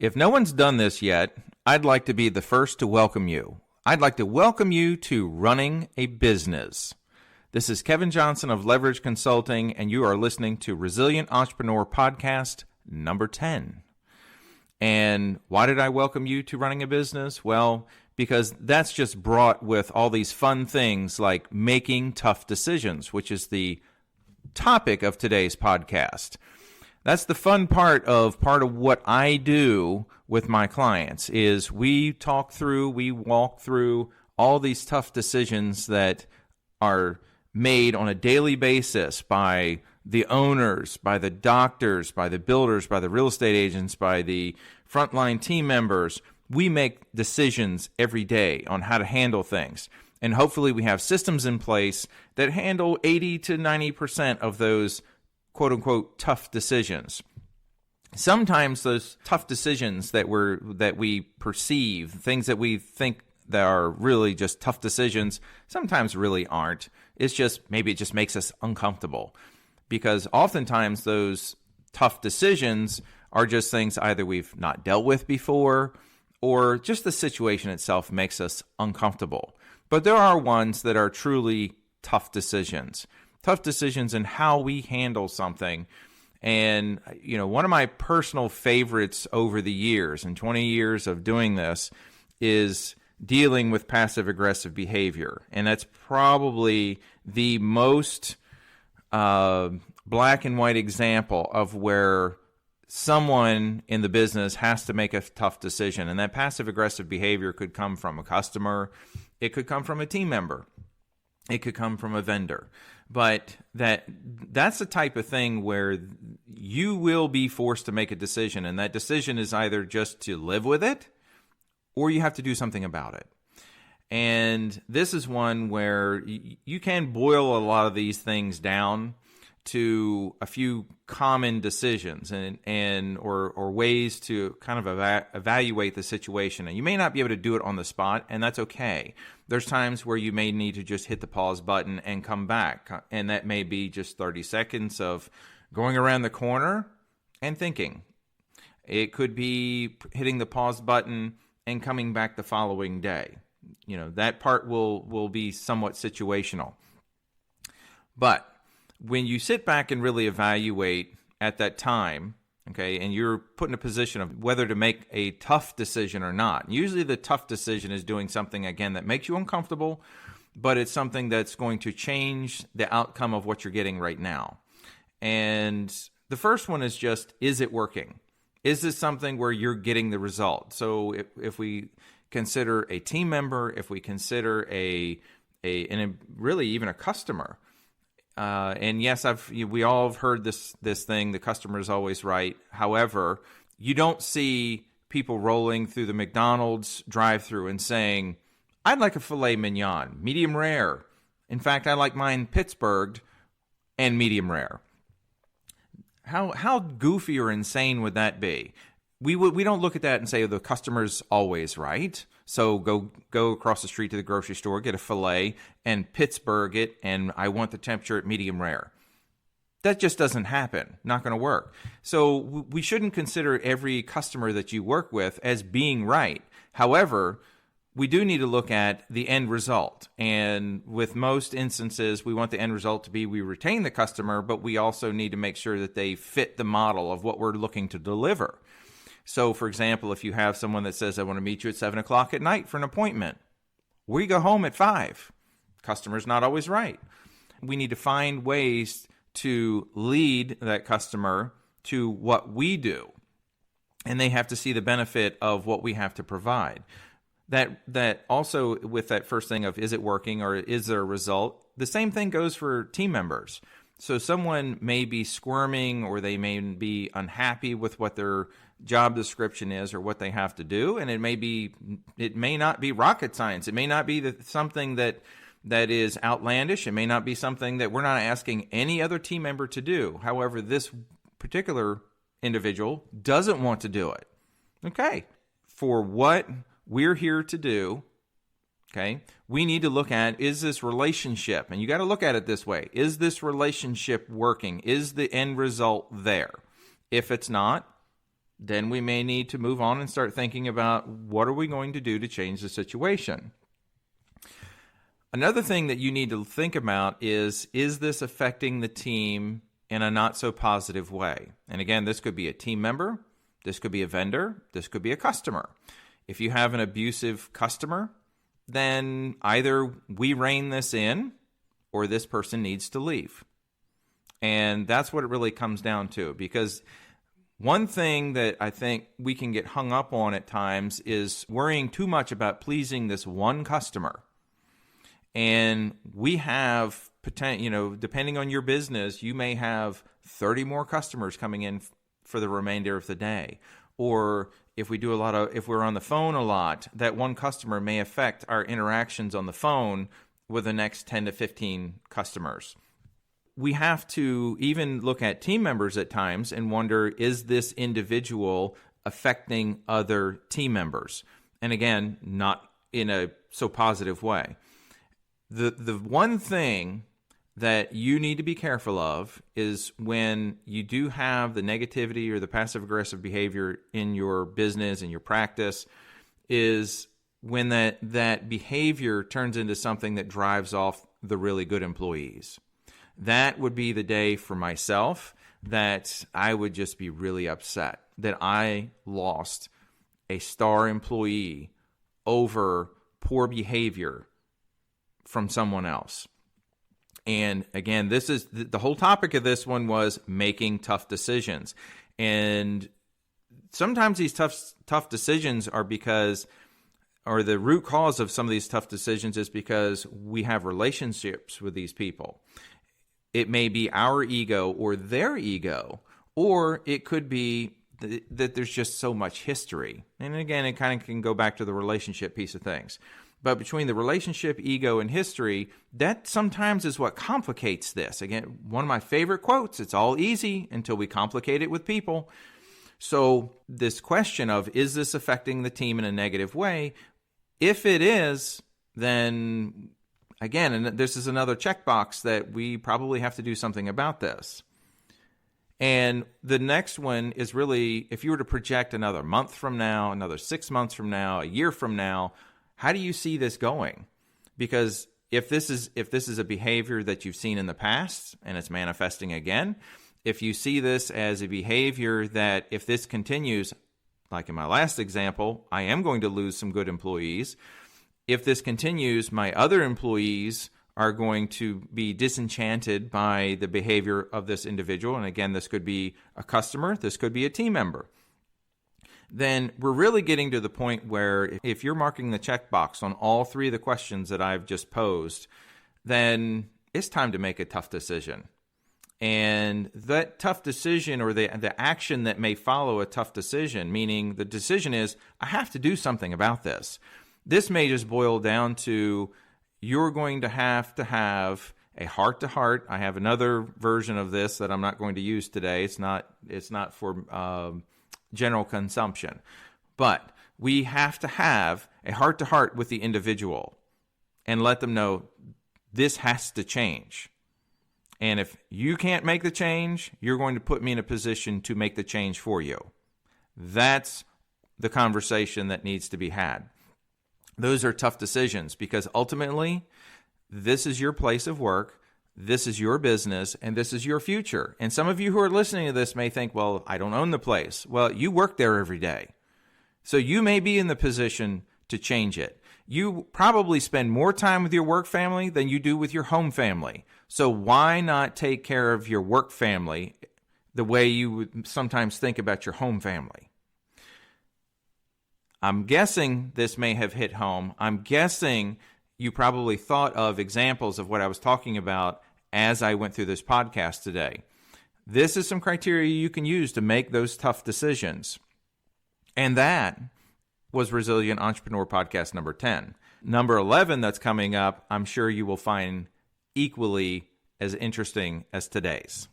If no one's done this yet, I'd like to be the first to welcome you. I'd like to welcome you to Running a Business. This is Kevin Johnson of Leverage Consulting, and you are listening to Resilient Entrepreneur Podcast number 10. And why did I welcome you to Running a Business? Well, because that's just brought with all these fun things like making tough decisions, which is the topic of today's podcast. That's the fun part of what I do with my clients is we walk through all these tough decisions that are made on a daily basis by the owners, by the doctors, by the builders, by the real estate agents, by the frontline team members. We make decisions every day on how to handle things. And hopefully we have systems in place that handle 80 to 90% of those quote-unquote tough decisions. Sometimes those tough decisions that we perceive, things that we think that are really just tough decisions, sometimes really aren't. It's just, maybe it just makes us uncomfortable. Because oftentimes those tough decisions are just things either we've not dealt with before, or just the situation itself makes us uncomfortable. But there are ones that are truly tough decisions. Tough decisions in how we handle something. And, one of my personal favorites over the years, and 20 years of doing this, is dealing with passive-aggressive behavior. And that's probably the most black and white example of where someone in the business has to make a tough decision. And that passive-aggressive behavior could come from a customer. It could come from a team member. It could come from a vendor. But that's the type of thing where you will be forced to make a decision, and that decision is either just to live with it or you have to do something about it. And this is one where you can boil a lot of these things down to a few common decisions or ways to kind of evaluate the situation. And you may not be able to do it on the spot, and that's okay. There's times where you may need to just hit the pause button and come back. And that may be just 30 seconds of going around the corner and thinking. It could be hitting the pause button and coming back the following day. That part will be somewhat situational. But when you sit back and really evaluate at that time, okay, and you're put in a position of whether to make a tough decision or not. Usually the tough decision is doing something, again, that makes you uncomfortable, but it's something that's going to change the outcome of what you're getting right now. And the first one is just, is it working? Is this something where you're getting the result? So if we consider a team member, if we consider and really even a customer, and yes, we all have heard this thing, the customer is always right. However, you don't see people rolling through the McDonald's drive-thru and saying, I'd like a filet mignon, medium rare. In fact, I like mine Pittsburghed and medium rare. How goofy or insane would that be? We don't look at that and say, the customer's always right. So go across the street to the grocery store, get a filet, and Pittsburgh it, and I want the temperature at medium rare. That just doesn't happen. Not going to work. So we shouldn't consider every customer that you work with as being right. However, we do need to look at the end result. And with most instances, we want the end result to be we retain the customer, but we also need to make sure that they fit the model of what we're looking to deliver. So, for example, if you have someone that says, I want to meet you at 7 o'clock at night for an appointment, we go home at 5. Customer's not always right. We need to find ways to lead that customer to what we do. And they have to see the benefit of what we have to provide. That also, with that first thing of, is it working or is there a result? The same thing goes for team members. So someone may be squirming or they may be unhappy with what their job description is or what they have to do, and it may not be rocket science. It may not be something that is outlandish. It may not be something that we're not asking any other team member to do. However, this particular individual doesn't want to do it. Okay, for what we're here to do, okay, we need to look at, is this relationship, and you got to look at it this way, is this relationship working? Is the end result there? If it's not, then we may need to move on and start thinking about what are we going to do to change the situation. Another thing that you need to think about is this affecting the team in a not so positive way? And again, this could be a team member, this could be a vendor, this could be a customer. If you have an abusive customer, then either we rein this in or this person needs to leave. And that's what it really comes down to, because one thing that I think we can get hung up on at times is worrying too much about pleasing this one customer. And we have, depending on your business, you may have 30 more customers coming in for the remainder of the day. Or if we're on the phone a lot, that one customer may affect our interactions on the phone with the next 10 to 15 customers. We have to even look at team members at times and wonder, is this individual affecting other team members? And again, not in a so positive way. The one thing that you need to be careful of is when you do have the negativity or the passive-aggressive behavior in your business, in your practice, is when that behavior turns into something that drives off the really good employees. That would be the day for myself that I would just be really upset that I lost a star employee over poor behavior from someone else. And again, this is the whole topic of this one was making tough decisions. And sometimes these tough decisions are because, or the root cause of some of these tough decisions is because we have relationships with these people. It may be our ego or their ego, or it could be that there's just so much history. And again, it kind of can go back to the relationship piece of things. But between the relationship, ego, and history, that sometimes is what complicates this. Again, one of my favorite quotes, it's all easy until we complicate it with people. So this question of, is this affecting the team in a negative way? If it is, then again, and this is another checkbox that we probably have to do something about this. And the next one is really, if you were to project another month from now, another 6 months from now, a year from now, how do you see this going? Because if this is a behavior that you've seen in the past and it's manifesting again, if you see this as a behavior that if this continues, like in my last example, I am going to lose some good employees. If this continues, my other employees are going to be disenchanted by the behavior of this individual. And again, this could be a customer, this could be a team member. Then we're really getting to the point where if you're marking the checkbox on all three of the questions that I've just posed, then it's time to make a tough decision. And that tough decision, or the action that may follow a tough decision, meaning the decision is, I have to do something about this. This may just boil down to, you're going to have a heart-to-heart. I have another version of this that I'm not going to use today. It's not for general consumption. But we have to have a heart-to-heart with the individual and let them know this has to change. And if you can't make the change, you're going to put me in a position to make the change for you. That's the conversation that needs to be had. Those are tough decisions because ultimately, this is your place of work, this is your business, and this is your future. And some of you who are listening to this may think, well, I don't own the place. Well, you work there every day. So you may be in the position to change it. You probably spend more time with your work family than you do with your home family. So why not take care of your work family the way you would sometimes think about your home family? I'm guessing this may have hit home. I'm guessing you probably thought of examples of what I was talking about as I went through this podcast today. This is some criteria you can use to make those tough decisions. And that was Resilient Entrepreneur Podcast number 10. Number 11 that's coming up, I'm sure you will find equally as interesting as today's.